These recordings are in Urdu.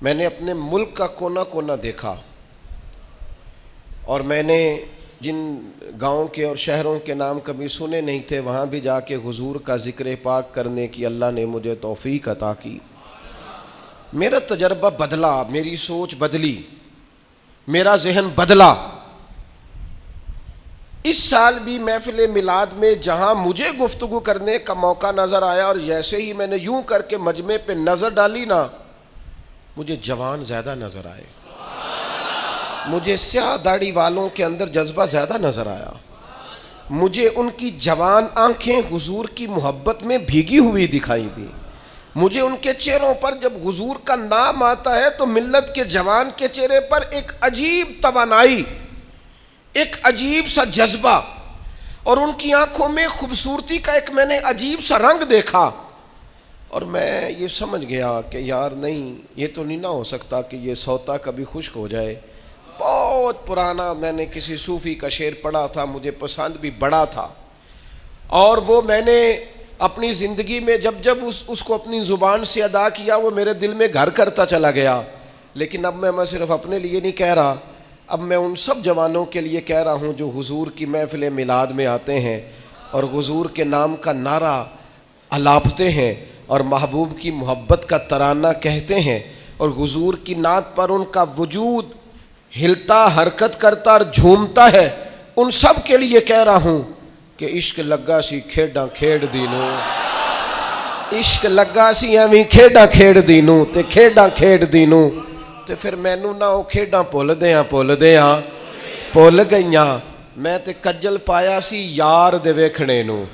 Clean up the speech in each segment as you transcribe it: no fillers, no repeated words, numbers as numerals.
میں نے اپنے ملک کا کونا کونا دیکھا اور میں نے جن گاؤں کے اور شہروں کے نام کبھی سنے نہیں تھے وہاں بھی جا کے حضور کا ذکر پاک کرنے کی اللہ نے مجھے توفیق عطا کی۔ میرا تجربہ بدلا، میری سوچ بدلی، میرا ذہن بدلا۔ اس سال بھی محفل میلاد میں جہاں مجھے گفتگو کرنے کا موقع نظر آیا اور جیسے ہی میں نے یوں کر کے مجمع پہ نظر ڈالی نا، مجھے جوان زیادہ نظر آئے، مجھے سیاہ داڑھی والوں کے اندر جذبہ زیادہ نظر آیا، مجھے ان کی جوان آنکھیں حضور کی محبت میں بھیگی ہوئی دکھائی دی، مجھے ان کے چہروں پر جب حضور کا نام آتا ہے تو ملت کے جوان کے چہرے پر ایک عجیب توانائی، ایک عجیب سا جذبہ اور ان کی آنکھوں میں خوبصورتی کا ایک میں نے عجیب سا رنگ دیکھا، اور میں یہ سمجھ گیا کہ یار نہیں، یہ تو نہیں نہ ہو سکتا کہ یہ سوتا کبھی خشک ہو جائے۔ بہت پرانا میں نے کسی صوفی کا شعر پڑھا تھا، مجھے پسند بھی بڑا تھا، اور وہ میں نے اپنی زندگی میں جب جب اس کو اپنی زبان سے ادا کیا وہ میرے دل میں گھر کرتا چلا گیا۔ لیکن اب میں صرف اپنے لیے نہیں کہہ رہا، اب میں ان سب جوانوں کے لیے کہہ رہا ہوں جو حضور کی محفل میلاد میں آتے ہیں اور حضور کے نام کا نعرہ الاپتے ہیں اور محبوب کی محبت کا ترانہ کہتے ہیں اور حضور کی نعت پر ان کا وجود ہلتا حرکت کرتا اور جھومتا ہے، ان سب کے لیے کہہ رہا ہوں کہ عشق لگا سی کھیڈاں کھیڑ دینوں، عشق لگا سی ایویں کھیڈاں کھیڑ دینوں تے کھیڈاں کھیڑ دینوں تے پھر مینوں نہ او کھیڈاں بھُل گئیاں، میں تے کجل پایا سی یار دے ویکھنے نوں،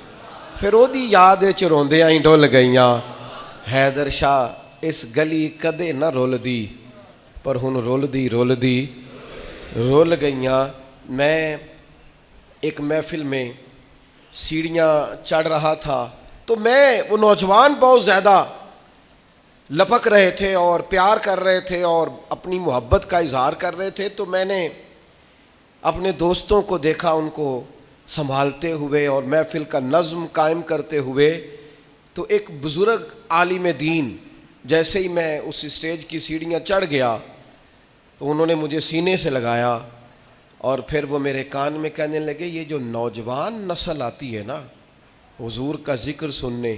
پھر او دی یاد وچ روندیاں ہی ڈُل گئیاں۔ حیدر شاہ اس گلی کدے نہ رُلدی پر ہن رُلدی رُل گئیاں۔ میں ایک محفل میں سیڑھیاں چڑھ رہا تھا تو وہ نوجوان بہت زیادہ لپک رہے تھے اور پیار کر رہے تھے اور اپنی محبت کا اظہار کر رہے تھے، تو میں نے اپنے دوستوں کو دیکھا ان کو سنبھالتے ہوئے اور محفل کا نظم قائم کرتے ہوئے۔ تو ایک بزرگ عالم دین جیسے ہی میں اس اسٹیج کی سیڑھیاں چڑھ گیا تو انہوں نے مجھے سینے سے لگایا اور پھر وہ میرے کان میں کہنے لگے، یہ جو نوجوان نسل آتی ہے نا حضور کا ذکر سننے،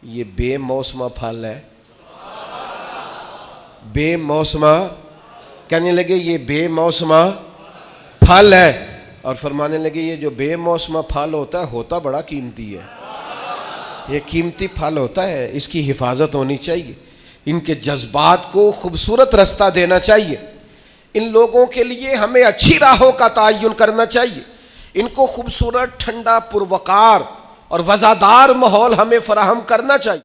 یہ بے موسمہ پھل ہے، بے موسمہ، کہنے لگے یہ بے موسمہ پھل ہے، اور فرمانے لگے یہ جو بے موسمہ پھل ہوتا بڑا قیمتی ہے، یہ قیمتی پھل ہوتا ہے، اس کی حفاظت ہونی چاہیے، ان کے جذبات کو خوبصورت رستہ دینا چاہیے، ان لوگوں کے لیے ہمیں اچھی راہوں کا تعین کرنا چاہیے، ان کو خوبصورت ٹھنڈا پروقار اور وزادار ماحول ہمیں فراہم کرنا چاہیے۔